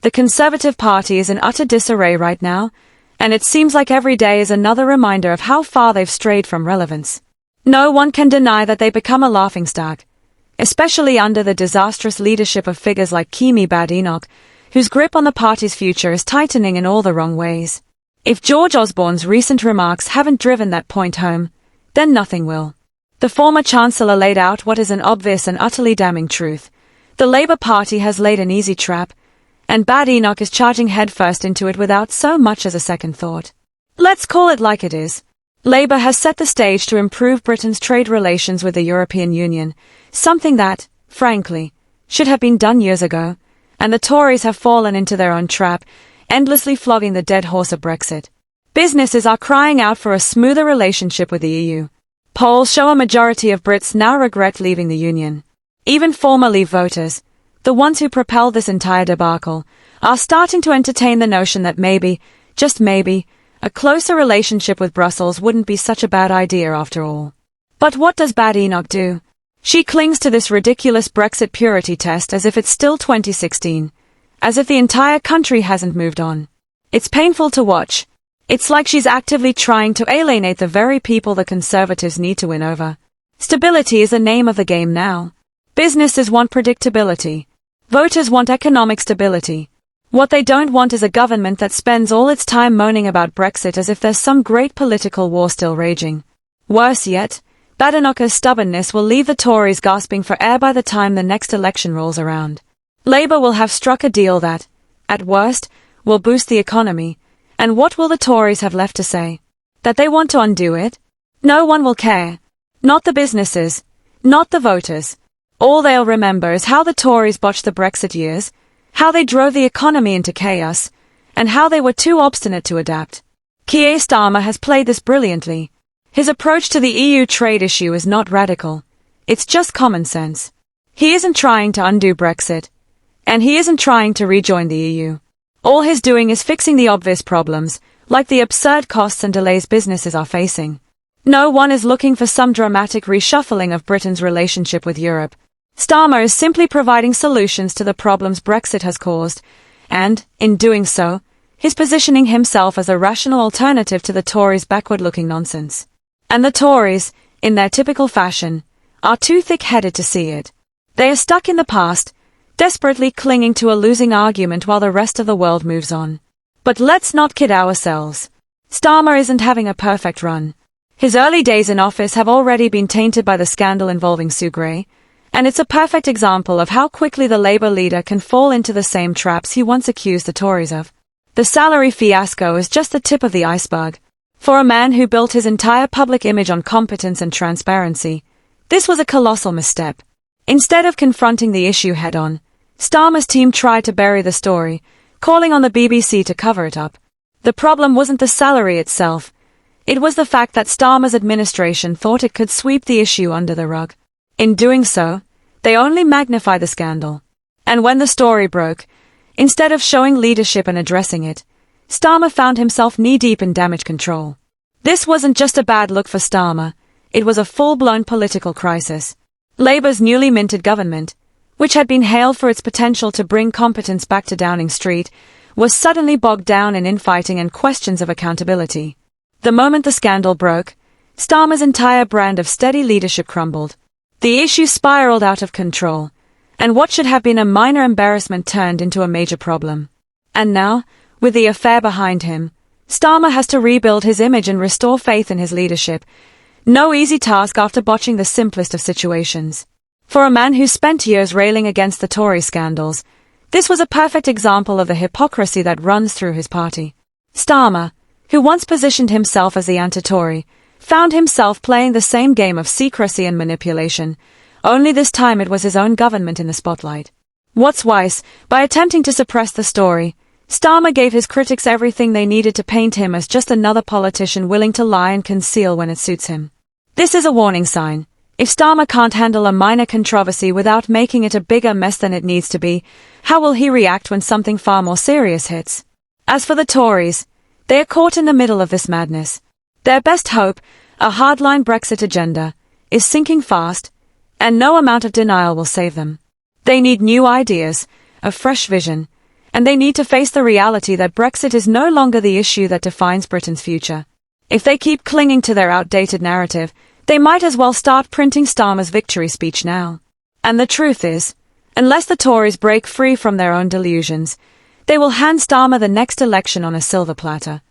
The Conservative Party is in utter disarray right now, and it seems like every day is another reminder of how far they've strayed from relevance. No one can deny that they become a laughingstock, especially under the disastrous leadership of figures like Kemi Badenoch, whose grip on the party's future is tightening in all the wrong ways. If George Osborne's recent remarks haven't driven that point home, then nothing will. The former Chancellor laid out what is an obvious and utterly damning truth. The Labour Party has laid an easy trap, and Badenoch is charging headfirst into it without so much as a second thought. Let's call it like it is. Labour has set the stage to improve Britain's trade relations with the European Union, something that, frankly, should have been done years ago, and the Tories have fallen into their own trap, endlessly flogging the dead horse of Brexit. Businesses are crying out for a smoother relationship with the EU. Polls show a majority of Brits now regret leaving the Union. Even former Leave voters, the ones who propelled this entire debacle, are starting to entertain the notion that maybe, just maybe, a closer relationship with Brussels wouldn't be such a bad idea after all. But what does Badenoch do? She clings to this ridiculous Brexit purity test as if it's still 2016, as if the entire country hasn't moved on. It's painful to watch. It's like she's actively trying to alienate the very people the Conservatives need to win over. Stability is the name of the game now. Businesses want predictability. Voters want economic stability. What they don't want is a government that spends all its time moaning about Brexit as if there's some great political war still raging. Worse yet, Badenoch's stubbornness will leave the Tories gasping for air by the time the next election rolls around. Labour will have struck a deal that, at worst, will boost the economy, and what will the Tories have left to say? That they want to undo it? No one will care. Not the businesses. Not the voters. All they'll remember is how the Tories botched the Brexit years, how they drove the economy into chaos, and how they were too obstinate to adapt. Keir Starmer has played this brilliantly. His approach to the EU trade issue is not radical. It's just common sense. He isn't trying to undo Brexit, and he isn't trying to rejoin the EU. All he's doing is fixing the obvious problems, like the absurd costs and delays businesses are facing. No one is looking for some dramatic reshuffling of Britain's relationship with Europe. Starmer is simply providing solutions to the problems Brexit has caused, and, in doing so, he's positioning himself as a rational alternative to the Tories' backward-looking nonsense. And the Tories, in their typical fashion, are too thick-headed to see it. They are stuck in the past, desperately clinging to a losing argument while the rest of the world moves on. But let's not kid ourselves. Starmer isn't having a perfect run. His early days in office have already been tainted by the scandal involving Sue Gray, and it's a perfect example of how quickly the Labour leader can fall into the same traps he once accused the Tories of. The salary fiasco is just the tip of the iceberg. For a man who built his entire public image on competence and transparency, this was a colossal misstep. Instead of confronting the issue head-on, Starmer's team tried to bury the story, calling on the BBC to cover it up. The problem wasn't the salary itself. It was the fact that Starmer's administration thought it could sweep the issue under the rug. In doing so, they only magnified the scandal. And when the story broke, instead of showing leadership and addressing it, Starmer found himself knee-deep in damage control. This wasn't just a bad look for Starmer, it was a full-blown political crisis. Labour's newly minted government, which had been hailed for its potential to bring competence back to Downing Street, was suddenly bogged down in infighting and questions of accountability. The moment the scandal broke, Starmer's entire brand of steady leadership crumbled. The issue spiraled out of control, and what should have been a minor embarrassment turned into a major problem. And now, with the affair behind him, Starmer has to rebuild his image and restore faith in his leadership. No easy task after botching the simplest of situations. For a man who spent years railing against the Tory scandals, this was a perfect example of the hypocrisy that runs through his party. Starmer, who once positioned himself as the anti-Tory, found himself playing the same game of secrecy and manipulation, only this time it was his own government in the spotlight. What's worse, by attempting to suppress the story, Starmer gave his critics everything they needed to paint him as just another politician willing to lie and conceal when it suits him. This is a warning sign. If Starmer can't handle a minor controversy without making it a bigger mess than it needs to be, how will he react when something far more serious hits? As for the Tories, they are caught in the middle of this madness. Their best hope, a hardline Brexit agenda, is sinking fast, and no amount of denial will save them. They need new ideas, a fresh vision, And they need to face the reality that Brexit is no longer the issue that defines Britain's future. If they keep clinging to their outdated narrative, they might as well start printing Starmer's victory speech now. And the truth is, unless the Tories break free from their own delusions, they will hand Starmer the next election on a silver platter.